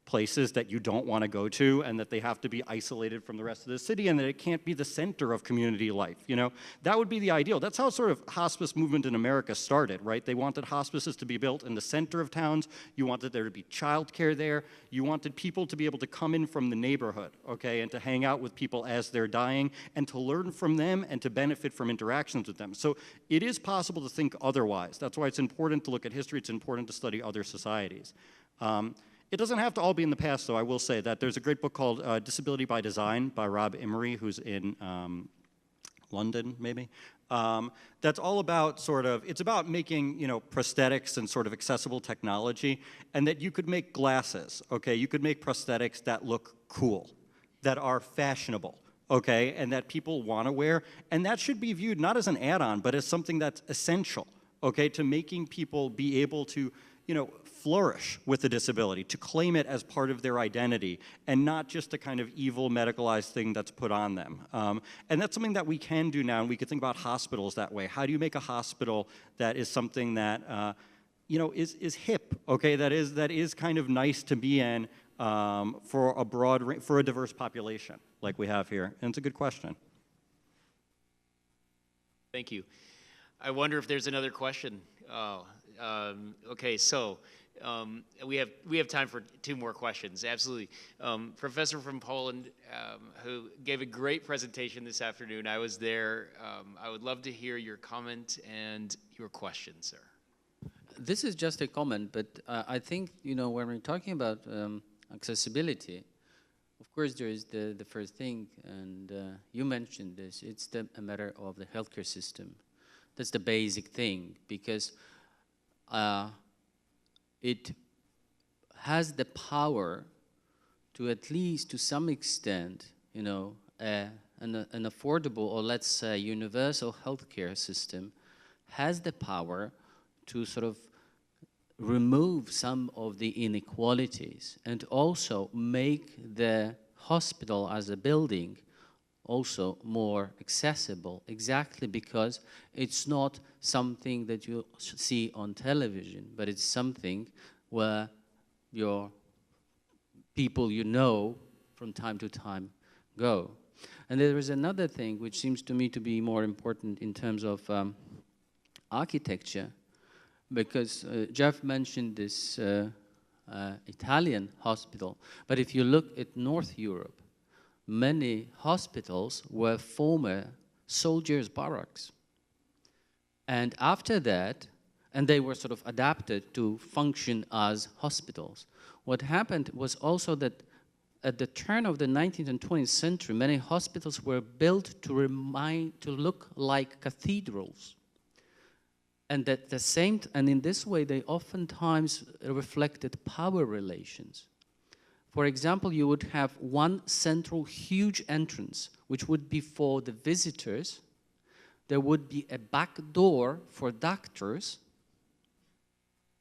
places that you don't want to go to, and that they have to be isolated from the rest of the city, and that it can't be the center of community life, you know? That would be the ideal. That's how sort of hospice movement in America started, right? They wanted hospices to be built in the center of towns. You wanted there to be childcare there. You wanted people to be able to come in from the neighborhood, okay, and to hang out with people as they're dying, and to learn from them and to benefit from interactions with them. So it is possible to think otherwise. That's why it's important to look at history. It's important to study other societies. It doesn't have to all be in the past, though. I will say that there's a great book called Disability by Design by Rob Emery, who's in London, maybe. That's all about it's about making, you know, prosthetics and sort of accessible technology, and that you could make glasses, okay? You could make prosthetics that look cool, that are fashionable, okay? And that people want to wear. And that should be viewed not as an add-on, but as something that's essential, okay, to making people be able to, you know, flourish with a disability, to claim it as part of their identity, and not just a kind of evil medicalized thing that's put on them. And that's something that we can do now, and we could think about hospitals that way. How do you make a hospital that is something that, you know, is hip, okay, that is kind of nice to be in for a diverse population like we have here? And it's a good question. Thank you. I wonder if there's another question. Oh, okay, so we have time for 2 more questions. Absolutely. Professor from Poland, who gave a great presentation this afternoon. I was there. I would love to hear your comment and your question, sir. This is just a comment, but I think, you know, when we're talking about accessibility, of course there is the first thing, and you mentioned this, it's a matter of the healthcare system. That's the basic thing, because it has the power to, at least to some extent, you know, an affordable, or let's say universal healthcare system has the power to sort of remove some of the inequalities and also make the hospital as a building also more accessible, exactly because it's not something that you see on television, but it's something where your people you know from time to time go. And there is another thing which seems to me to be more important in terms of architecture, because Jeff mentioned this Italian hospital, but if you look at North Europe, many hospitals were former soldiers' barracks. And after that, and they were sort of adapted to function as hospitals. What happened was also that at the turn of the 19th and 20th century, many hospitals were built to look like cathedrals. And at the same, and in this way, they oftentimes reflected power relations. For example, you would have one central huge entrance, which would be for the visitors. There would be a back door for doctors,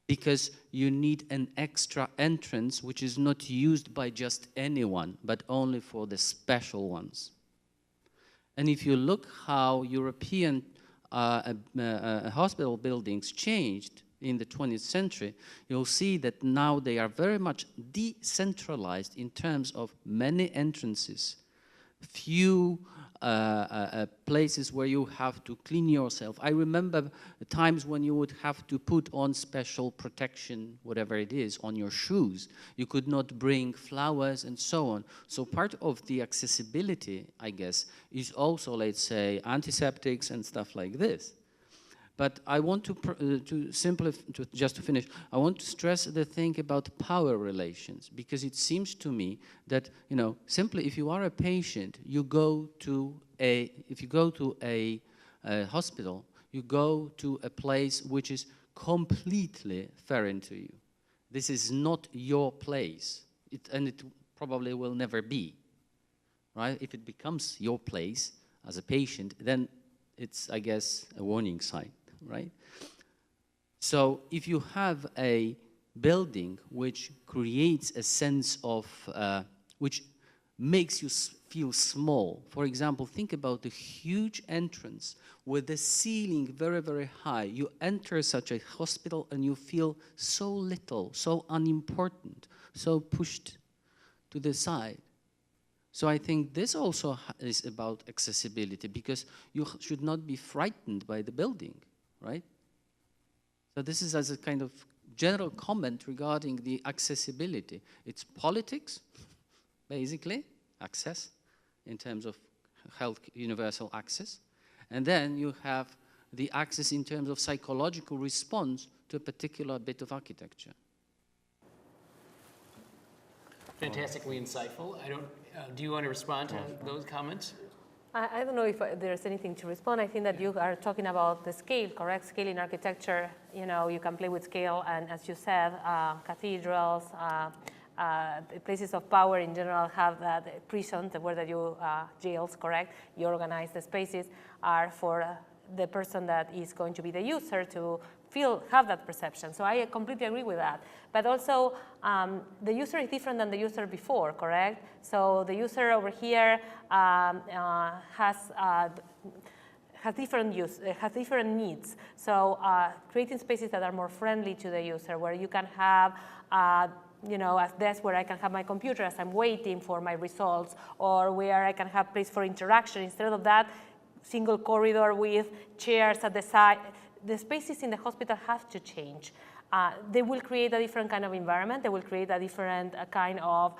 because you need an extra entrance which is not used by just anyone, but only for the special ones. And if you look how European hospital buildings changed in the 20th century, you'll see that now they are very much decentralized in terms of many entrances, few places where you have to clean yourself. I remember times when you would have to put on special protection, whatever it is, on your shoes. You could not bring flowers and so on. So part of the accessibility, I guess, is also, let's say, antiseptics and stuff like this. But I want just to finish, I want to stress the thing about power relations, because it seems to me that, you know, simply if you are a patient, you go to if you go to a hospital, you go to a place which is completely foreign to you. This is not your place, and it probably will never be, right? If it becomes your place as a patient, then it's, I guess, a warning sign. Right? So if you have a building which creates a sense of, which makes you feel small, for example, think about the huge entrance with the ceiling very, very high. You enter such a hospital and you feel so little, so unimportant, so pushed to the side. So I think this also is about accessibility, because you should not be frightened by the building. Right? So this is as a kind of general comment regarding the accessibility. It's politics, basically, access, in terms of health, universal access. And then you have the access in terms of psychological response to a particular bit of architecture. Fantastically insightful. Do you want to respond to those comments? I don't know if there's anything to respond. I think that you are talking about the scale, correct? Scale in architecture, you know, you can play with scale, and as you said, cathedrals, places of power in general have that, prisons, where you, jails, correct? You organize the spaces are for the person that is going to be the user to have that perception. So I completely agree with that. But also, the user is different than the user before, correct? So the user over here has different needs. So creating spaces that are more friendly to the user, where you can have you know, a desk where I can have my computer as I'm waiting for my results, or where I can have place for interaction. Instead of that, single corridor with chairs at the side. The spaces in the hospital have to change. They will create a different kind of environment. They will create a different kind of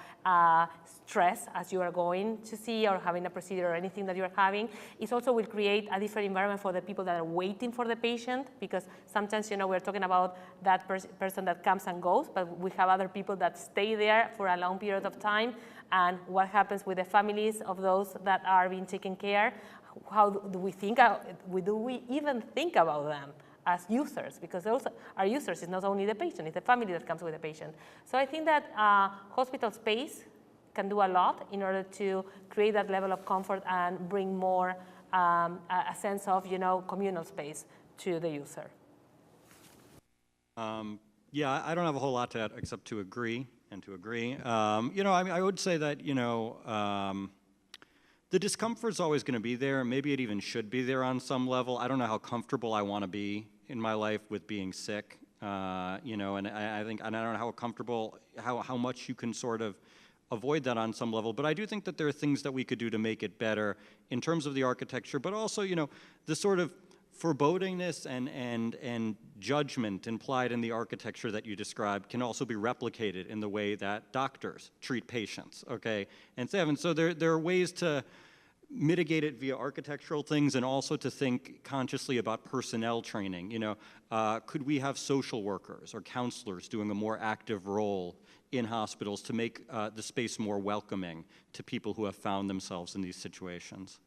stress as you are going to see or having a procedure or anything that you're having. It also will create a different environment for the people that are waiting for the patient, because sometimes, you know, we're talking about that person that comes and goes, but we have other people that stay there for a long period of time. And what happens with the families of those that are being taken care? How do we think? Do we even think about them as users? Because those are users. It's not only the patient; it's the family that comes with the patient. So I think that hospital space can do a lot in order to create that level of comfort and bring more a sense of, you know, communal space to the user. Yeah, I don't have a whole lot to add except to agree and to agree. You know, I would say that, you know, the discomfort is always going to be there. Maybe it even should be there on some level. I don't know how comfortable I want to be in my life with being sick, you know, and I think, and I don't know how comfortable, how much you can sort of avoid that on some level. But I do think that there are things that we could do to make it better in terms of the architecture, but also, you know, the sort of forebodingness and judgment implied in the architecture that you described can also be replicated in the way that doctors treat patients, okay? And so there are ways to mitigate it via architectural things, and also to think consciously about personnel training. You know, could we have social workers or counselors doing a more active role in hospitals to make the space more welcoming to people who have found themselves in these situations?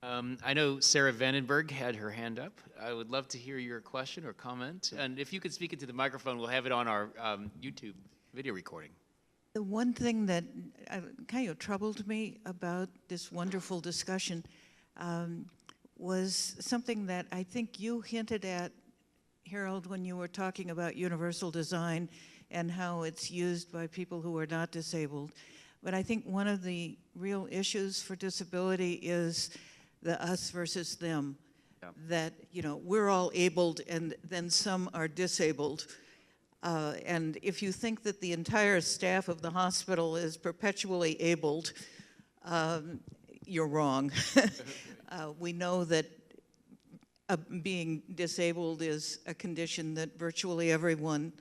I know Sarah Vandenberg had her hand up. I would love to hear your question or comment. And if you could speak into the microphone, we'll have it on our YouTube video recording. The one thing that kind of troubled me about this wonderful discussion was something that I think you hinted at, Harold, when you were talking about universal design and how it's used by people who are not disabled. But I think one of the real issues for disability is the us versus them. Yeah. That, you know, we're all abled and then some are disabled. And if you think that the entire staff of the hospital is perpetually abled, you're wrong. We know that being disabled is a condition that virtually everyone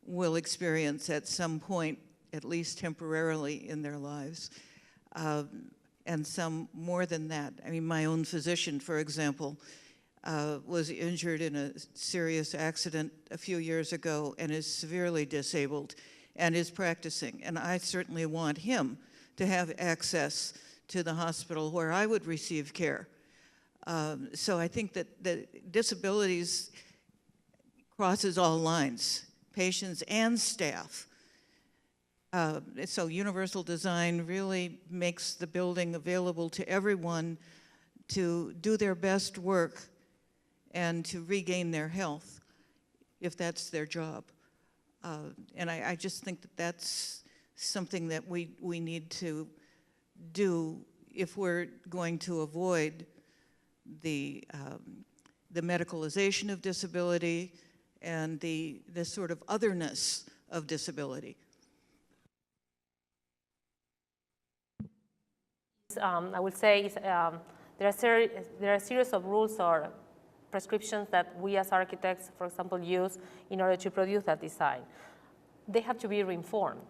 will experience at some point, at least temporarily in their lives, and some more than that. I mean, my own physician, for example, was injured in a serious accident a few years ago and is severely disabled and is practicing. And I certainly want him to have access to the hospital where I would receive care. So I think that disabilities crosses all lines, patients and staff. So universal design really makes the building available to everyone to do their best work and to regain their health, if that's their job. And I just think that that's something that we need to do if we're going to avoid the medicalization of disability and the sort of otherness of disability. I would say there are a series of rules or prescriptions that we as architects, for example, use in order to produce that design. They have to be reinformed.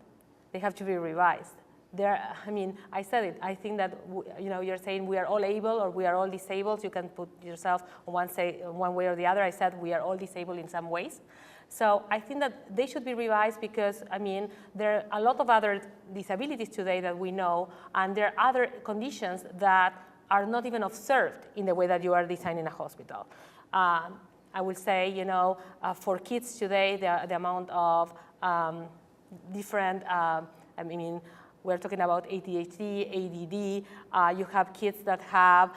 They have to be revised. I mean, I said it. I think that you're saying we are all able or we are all disabled. You can put yourself on one way or the other. I said we are all disabled in some ways. So I think that they should be revised because, I mean, there are a lot of other disabilities today that we know, and there are other conditions that are not even observed in the way that you are designing a hospital. I would say, for kids today, the amount of different, I mean, we're talking about ADHD, ADD. You have kids that have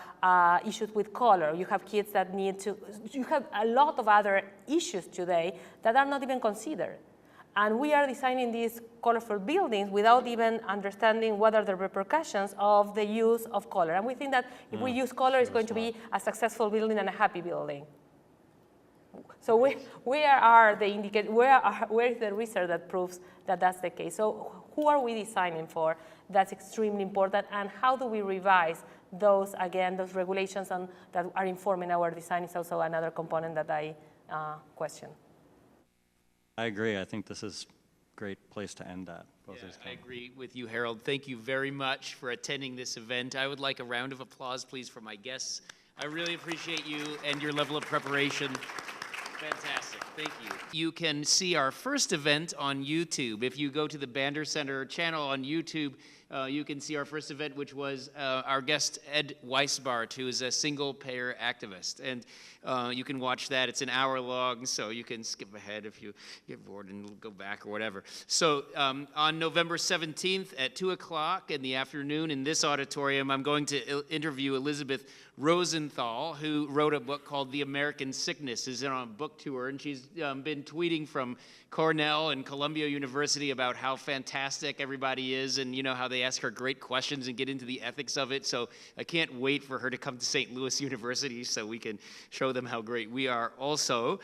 issues with color. You have kids that you have a lot of other issues today that are not even considered. And we are designing these colorful buildings without even understanding what are the repercussions of the use of color. And we think that if we use color, it's going to be a successful building and a happy building. So where is the research that proves that that's the case? So who are we designing for? That's extremely important. And how do we revise those, again, those regulations that are informing our design is also another component that I question. I agree. I think this is a great place to end that. I agree with you, Harold. Thank you very much for attending this event. I would like a round of applause, please, for my guests. I really appreciate you and your level of preparation. Fantastic. Thank you. You can see our first event on YouTube. If you go to the Bander Center channel on YouTube, you can see our first event, which was our guest, Ed Weisbart, who is a single-payer activist. And you can watch that. It's an hour long, so you can skip ahead if you get bored and go back or whatever. So on November 17th at 2 o'clock in the afternoon in this auditorium, I'm going to interview Elizabeth Rosenthal, who wrote a book called The American Sickness, is on a book tour, and she's been tweeting from Cornell and Columbia University about how fantastic everybody is and how they ask her great questions and get into the ethics of it. So I can't wait for her to come to St. Louis University so we can show them how great we are also.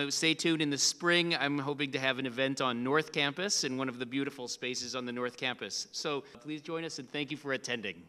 Stay tuned in the spring. I'm hoping to have an event on North Campus in one of the beautiful spaces on the North Campus. So please join us and thank you for attending.